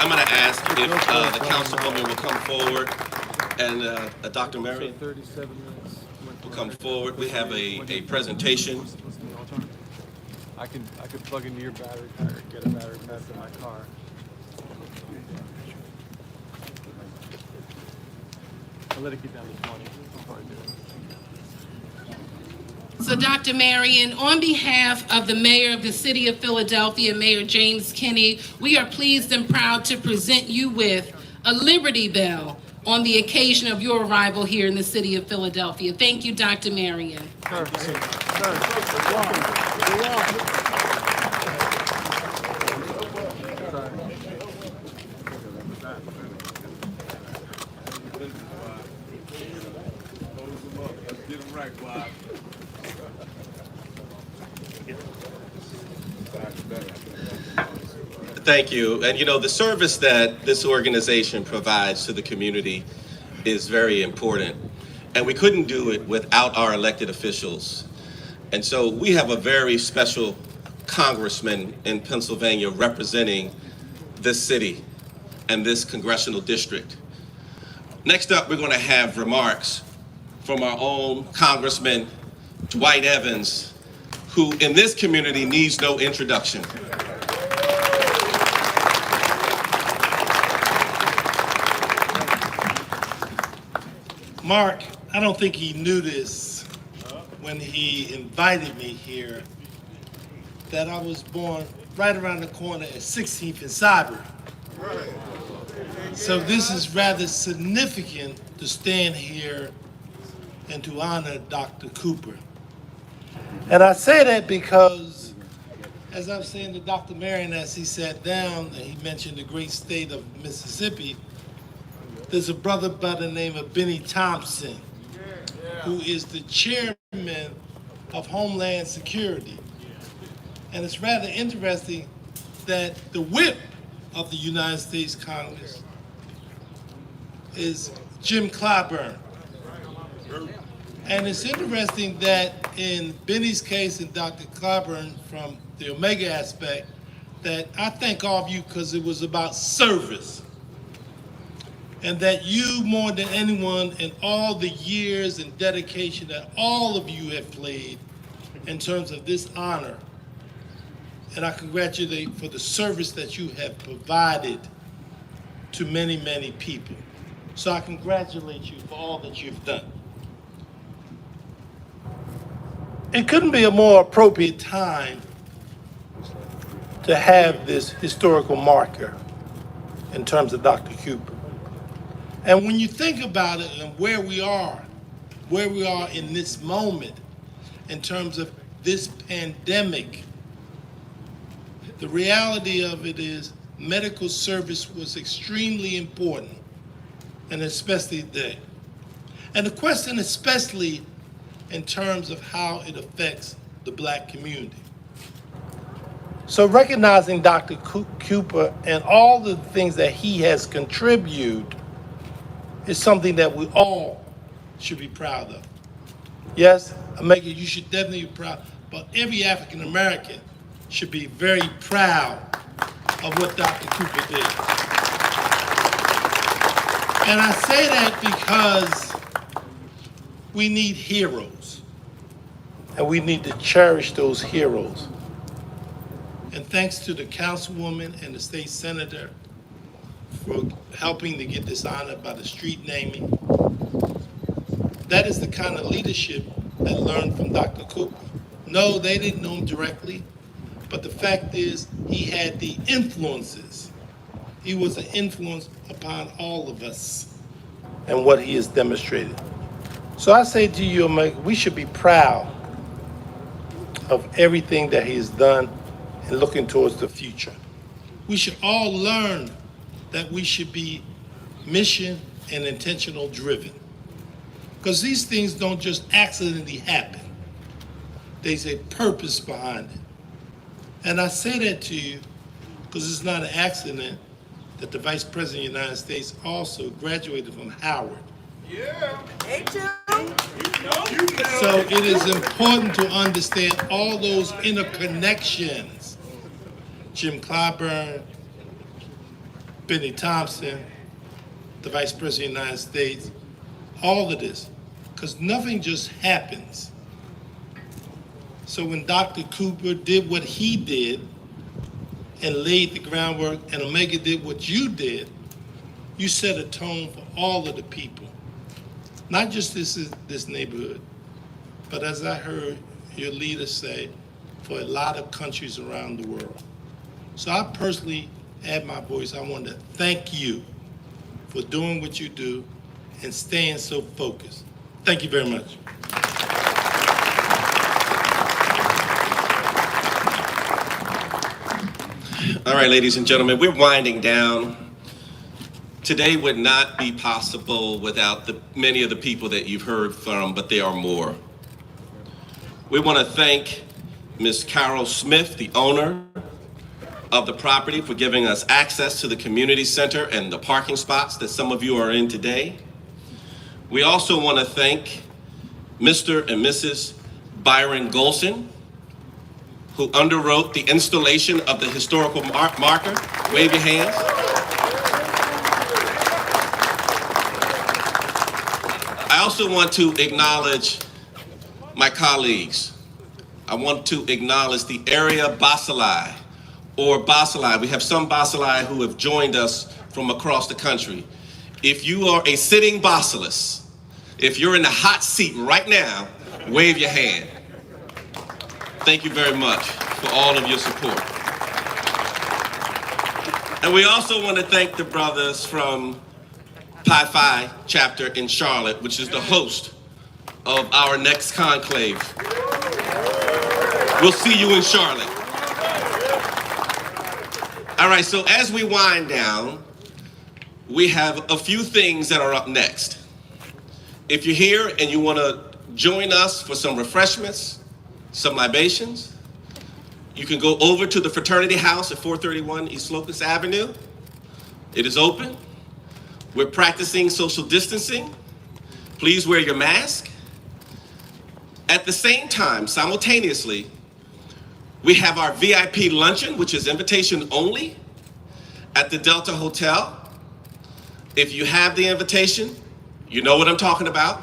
Speaker 5: I'm going to ask if the councilwoman will come forward, and Dr. Mary will come forward. We have a presentation.
Speaker 1: I could plug into your battery pack or get a battery pack in my car.
Speaker 3: I'll let it get down to 20. I'll probably do it.
Speaker 9: So Dr. Marion, on behalf of the Mayor of the City of Philadelphia, Mayor James Kinney, we are pleased and proud to present you with a Liberty Bell on the occasion of your arrival here in the City of Philadelphia. Thank you, Dr. Marion.
Speaker 5: Thank you. And you know, the service that this organization provides to the community is very important. And we couldn't do it without our elected officials. And so we have a very special congressman in Pennsylvania representing this city and this congressional district. Next up, we're going to have remarks from our own Congressman Dwight Evans, who in this community needs no introduction.
Speaker 12: Mark, I don't think he knew this when he invited me here, that I was born right around the corner at 16th and Cyber. So this is rather significant to stand here and to honor Dr. Cooper. And I say that because, as I was saying to Dr. Marion as he sat down, and he mentioned the great state of Mississippi, there's a brother by the name of Benny Thompson, who is the chairman of Homeland Security. And it's rather interesting that the whip of the United States Congress is Jim Clyburn. And it's interesting that in Benny's case and Dr. Clyburn from the Omega aspect, that I thank all of you because it was about service. And that you, more than anyone, in all the years and dedication that all of you have played in terms of this honor, and I congratulate for the service that you have provided to many, many people. So I congratulate you for all that you've done. It couldn't be a more appropriate time to have this historical marker in terms of Dr. Cooper. And when you think about it and where we are in this moment, in terms of this pandemic, the reality of it is medical service was extremely important, and especially today. And the question especially in terms of how it affects the Black community. So recognizing Dr. Cooper and all the things that he has contributed is something that we all should be proud of. Yes, Omega, you should definitely be proud, but every African American should be very proud of what Dr. Cooper did. And I say that because we need heroes, and we need to cherish those heroes. And thanks to the councilwoman and the state senator for helping to get this honor by the street naming. That is the kind of leadership that learned from Dr. Cooper. No, they didn't know him directly, but the fact is he had the influences. He was an influence upon all of us and what he has demonstrated. So I say to you, Omega, we should be proud of everything that he has done and looking towards the future. We should all learn that we should be mission and intentional driven. Because these things don't just accidentally happen. There's a purpose behind it. And I say that to you because it's not an accident that the Vice President of the United States also graduated from Howard.
Speaker 13: Yeah. Me too.
Speaker 12: So it is important to understand all those interconnections. Jim Clyburn, Benny Thompson, the Vice President of the United States, all of this, because nothing just happens. So when Dr. Cooper did what he did and laid the groundwork, and Omega did what you did, you set a tone for all of the people not just this neighborhood, but as I heard your leader say, for a lot of countries around the world. So I personally add my voice. I want to thank you for doing what you do and staying so focused. Thank you very much.
Speaker 5: All right, ladies and gentlemen, we're winding down. Today would not be possible without many of the people that you've heard from, but there are more. We want to thank Ms. Carol Smith, the owner of the property, for giving us access to the community center and the parking spots that some of you are in today. We also want to thank Mr. and Mrs. Byron Golson, who underwrote the installation of the historical marker. Wave your hands. I also want to acknowledge my colleagues. I want to acknowledge the area Basileus, or Basileus. We have some Basileus who have joined us from across the country. If you are a sitting Basileus, if you're in the hot seat right now, wave your hand. Thank you very much for all of your support. And we also want to thank the brothers from Pi Phi chapter in Charlotte, which is the host of our next conclave. We'll see you in Charlotte. All right, so as we wind down, we have a few things that are up next. If you're here and you want to join us for some refreshments, some libations, you can go over to the Fraternity House at 431 East Locust Avenue. It is open. We're practicing social distancing. Please wear your mask. At the same time, simultaneously, we have our VIP luncheon, which is invitation only, at the Delta Hotel. If you have the invitation, you know what I'm talking about.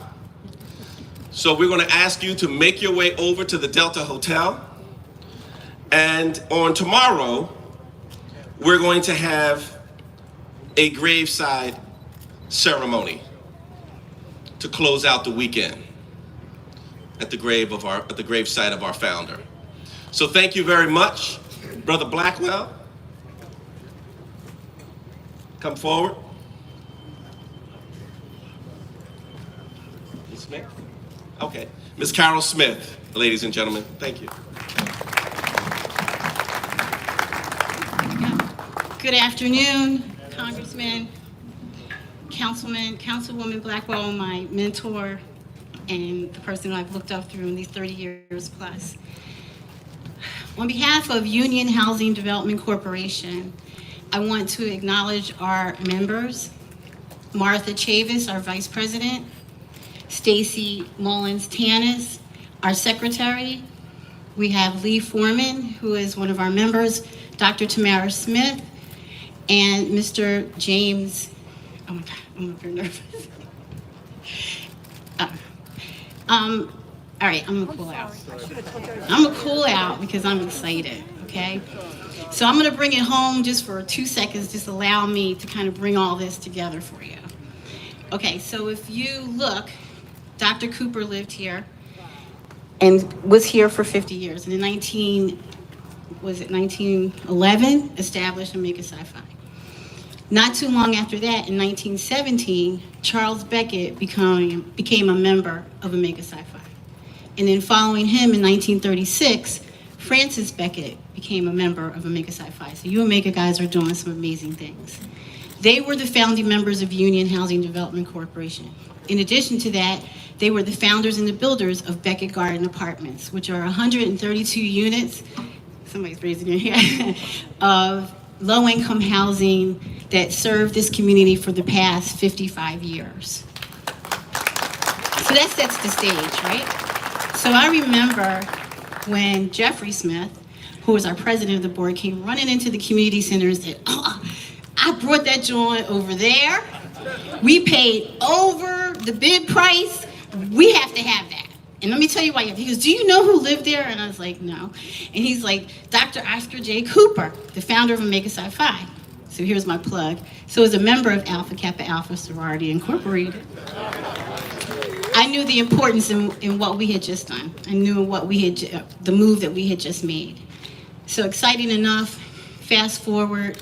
Speaker 5: So we're going to ask you to make your way over to the Delta Hotel. And on tomorrow, we're going to have a graveside ceremony to close out the weekend at the gravesite of our founder. So thank you very much. Brother Blackwell, come forward. Ms. Smith? Okay. Ms. Carol Smith, ladies and gentlemen, thank you.
Speaker 14: Good afternoon, Congressman, Councilman, Councilwoman Blackwell, my mentor, and the person I've looked up through in these 30 years plus. On behalf of Union Housing Development Corporation, I want to acknowledge our members, Martha Chavis, our Vice President, Stacy Mullins-Tanis, our Secretary. We have Lee Foreman, who is one of our members, Dr. Tamara Smith, and Mr. James, oh my God, I'm very nervous. All right, I'm gonna cool out. I'm gonna cool out because I'm excited, okay? So I'm gonna bring it home just for 2 seconds, just allow me to kind of bring all this together for you. Okay, so if you look, Dr. Cooper lived here and was here for 50 years. And in 1911, established Omega Psi-Phi. Not too long after that, in 1917, Charles Beckett became a member of Omega Psi-Phi. And then following him in 1936, Francis Beckett became a member of Omega Psi-Phi. So you Omega guys are doing some amazing things. They were the founding members of Union Housing Development Corporation. In addition to that, they were the founders and the builders of Beckett Garden Apartments, which are 132 units, somebody's raising their hand, of low-income housing that served this community for the past 55 years. So that sets the stage, right? So I remember when Jeffrey Smith, who was our president of the board, came running into the community center and said, "Oh, I brought that joint over there. We paid over the bid price. We have to have that." And let me tell you why. He goes, "Do you know who lived there?" And I was like, "No." And he's like, "Dr. Oscar J. Cooper, the founder of Omega Psi-Phi." So here's my plug. So as a member of Alpha Kappa Alpha Sorority Incorporated, I knew the importance in what we had just done. I knew what we had, the move that we had just made. So exciting enough, fast forward,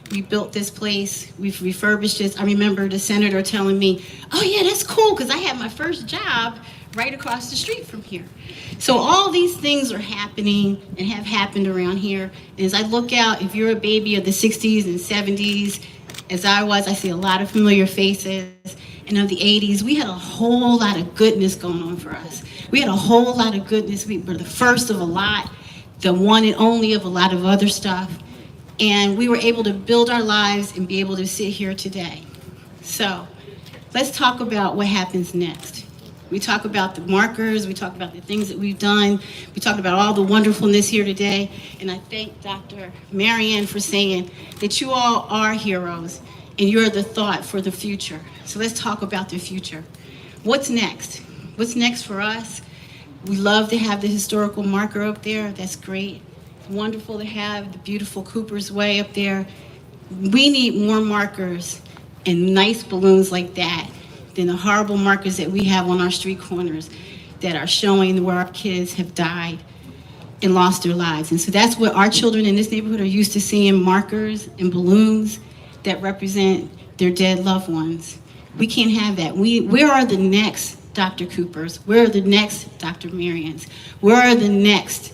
Speaker 14: we built this place, we've refurbished it. I remember the senator telling me, oh yeah, that's cool, because I had my first job right across the street from here. So all these things are happening and have happened around here. And as I look out, if you're a baby of the 60s and 70s, as I was, I see a lot of familiar faces. And of the 80s, we had a whole lot of goodness going on for us. We had a whole lot of goodness. We were the first of a lot, the one and only of a lot of other stuff. And we were able to build our lives and be able to sit here today. So let's talk about what happens next. We talk about the markers, we talk about the things that we've done, we talk about all the wonderfulness here today. And I thank Dr. Marianne for saying that you all are heroes and you're the thought for the future. So let's talk about the future. What's next? What's next for us? We love to have the historical marker up there. That's great. It's wonderful to have the beautiful Cooper's Way up there. We need more markers and nice balloons like that than the horrible markers that we have on our street corners that are showing where our kids have died and lost their lives. And so that's what our children in this neighborhood are used to seeing, markers and balloons that represent their dead loved ones. We can't have that. Where are the next Dr. Coopers? Where are the next Dr. Marians? Where are the next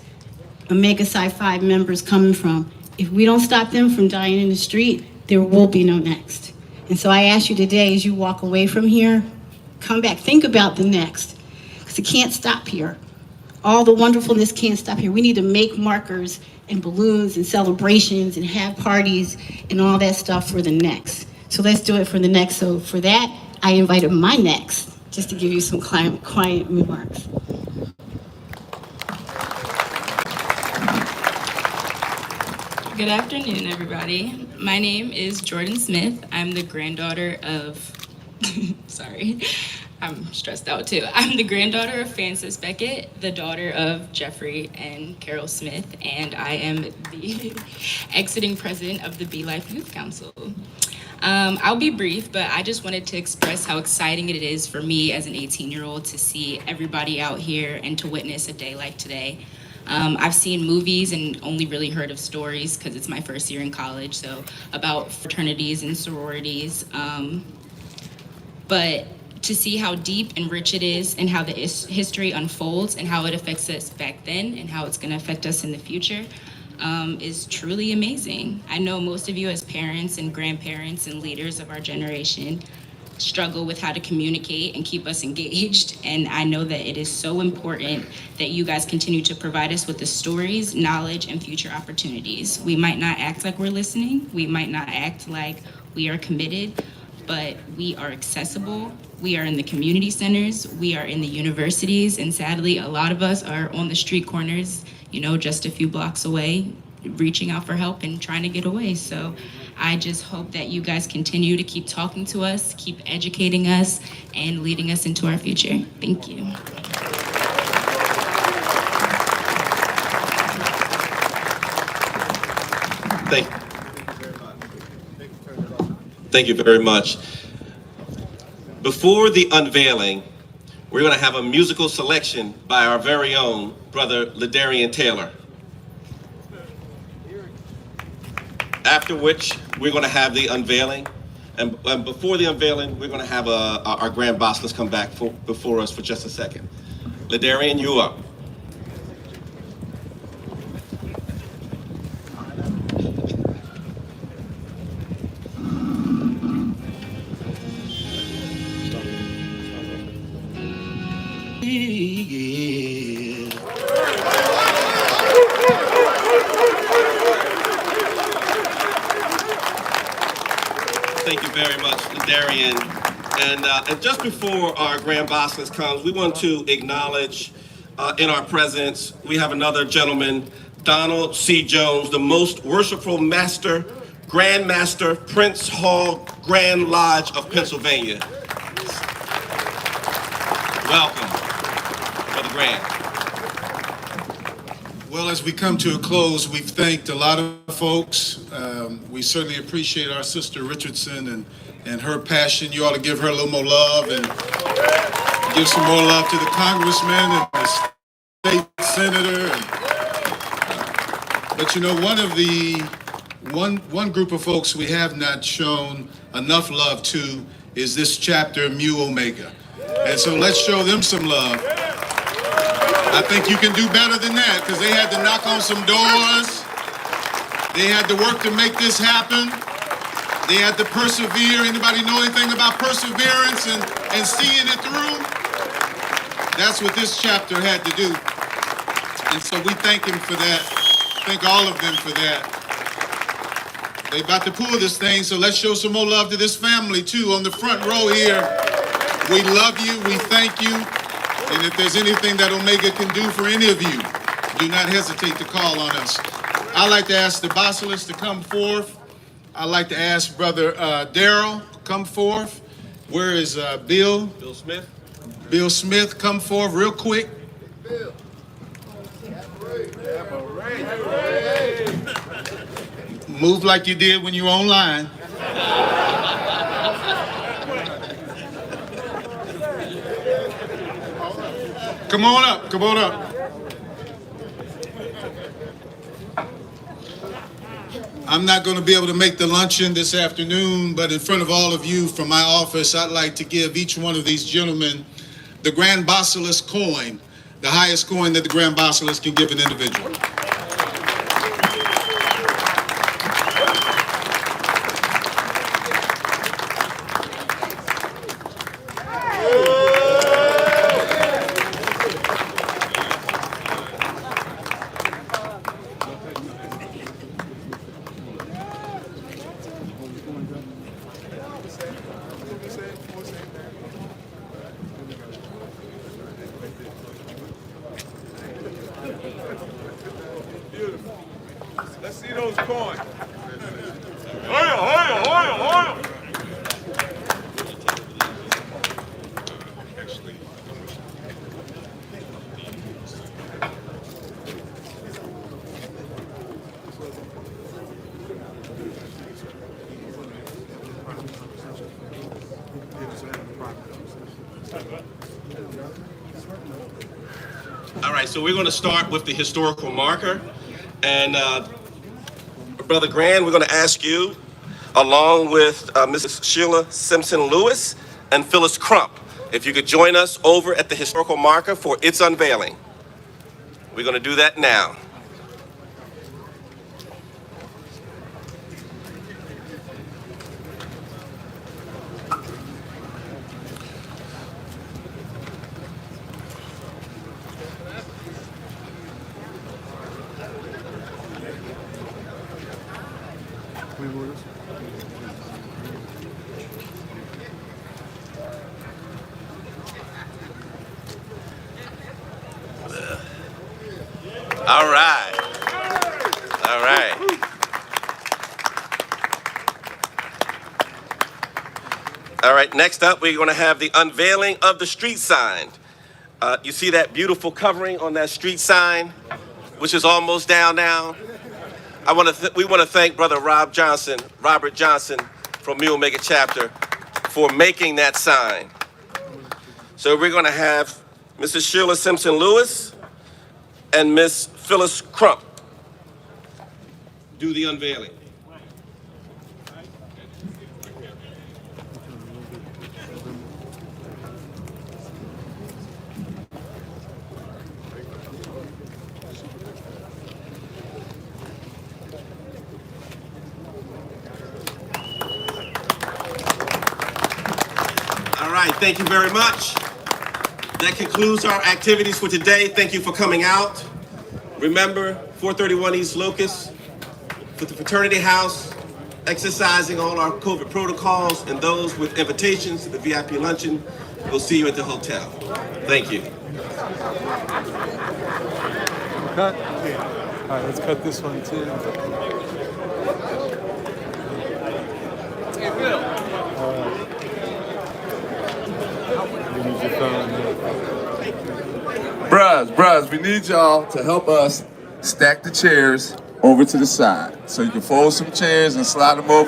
Speaker 14: Omega Psi Phi members coming from? If we don't stop them from dying in the street, there will be no next. And so I ask you today, as you walk away from here, come back, think about the next, because it can't stop here. All the wonderfulness can't stop here. We need to make markers and balloons and celebrations and have parties and all that stuff for the next. So let's do it for the next. So for that, I invited my next, just to give you some quiet remarks.
Speaker 15: Good afternoon, everybody. My name is Jordan Smith. I'm the granddaughter of, sorry, I'm stressed out too. I'm the granddaughter of Frances Beckett, the daughter of Jeffrey and Carol Smith, and I am the exiting president of the Be Life Youth Council. I'll be brief, but I just wanted to express how exciting it is for me as an 18-year-old to see everybody out here and to witness a day like today. I've seen movies and only really heard of stories because it's my first year in college, so about fraternities and sororities. But to see how deep and rich it is and how the history unfolds and how it affects us back then and how it's going to affect us in the future is truly amazing. I know most of you as parents and grandparents and leaders of our generation struggle with how to communicate and keep us engaged. And I know that it is so important that you guys continue to provide us with the stories, knowledge, and future opportunities. We might not act like we're listening. We might not act like we are committed, but we are accessible. We are in the community centers. We are in the universities. And sadly, a lot of us are on the street corners, you know, just a few blocks away, reaching out for help and trying to get away. So I just hope that you guys continue to keep talking to us, keep educating us, and leading us into our future. Thank you.
Speaker 5: Thank you very much. Before the unveiling, we're going to have a musical selection by our very own brother Ladarian Taylor. After which, we're going to have the unveiling. And before the unveiling, we're going to have our Grand Basileus come back before us for just a second. Ladarian, you up. Thank you very much, Darian. And just before our Grand Basileus comes, we want to acknowledge in our presence, we have another gentleman, Donald C. Jones, the most worshipful master, Grand Master, Prince Hall Grand Lodge of Pennsylvania. Welcome, Brother Grand.
Speaker 11: Well, as we come to a close, we've thanked a lot of folks. We certainly appreciate our sister Richardson and her passion. You ought to give her a little more love. And Give some more love to the congressman and the state senator. But you know, one group of folks we have not shown enough love to is this chapter, Mu Omega. And so let's show them some love. I think you can do better than that, because they had to knock on some doors. They had to work to make this happen. They had to persevere. Anybody know anything about perseverance and seeing it through? That's what this chapter had to do. And so we thank him for that. Thank all of them for that. They about to pull this thing, so let's show some more love to this family too on the front row here. We love you, we thank you, and if there's anything that Omega can do for any of you, do not hesitate to call on us. I'd like to ask the Basileus to come forth. I'd like to ask Brother Darrell, come forth. Where is Bill?
Speaker 5: Bill Smith.
Speaker 11: Bill Smith, come forth real quick. Move like you did when you were online. Come on up, come on up. I'm not going to be able to make the luncheon this afternoon, but in front of all of you from my office, I'd like to give each one of these gentlemen the Grand Basileus coin, the highest coin that the Grand Basileus can give an individual.
Speaker 4: Let's see those coins.
Speaker 5: All right, so we're going to start with the historical marker. And Brother Grand, we're going to ask you, along with Mrs. Sheila Simpson-Lewis and Phyllis Crump, if you could join us over at the historical marker for its unveiling. We're going to do that now. All right. All right. All right, next up, we're going to have the unveiling of the street sign. You see that beautiful covering on that street sign, which is almost down now? We want to thank Brother Robert Johnson from Mu Omega Chapter for making that sign. So we're going to have Mrs. Sheila Simpson-Lewis and Miss Phyllis Crump do the unveiling. All right, thank you very much. That concludes our activities for today. Thank you for coming out. Remember, 431 East Locust, for the Fraternity House, exercising all our COVID protocols, and those with invitations to the VIP luncheon. We'll see you at the hotel. Thank you.
Speaker 3: Cut? All right, let's cut this one too.
Speaker 1: Hey, Bill.
Speaker 3: You need your phone.
Speaker 4: Bruhs, we need y'all to help us stack the chairs over to the side. So you can fold some chairs and slide them over.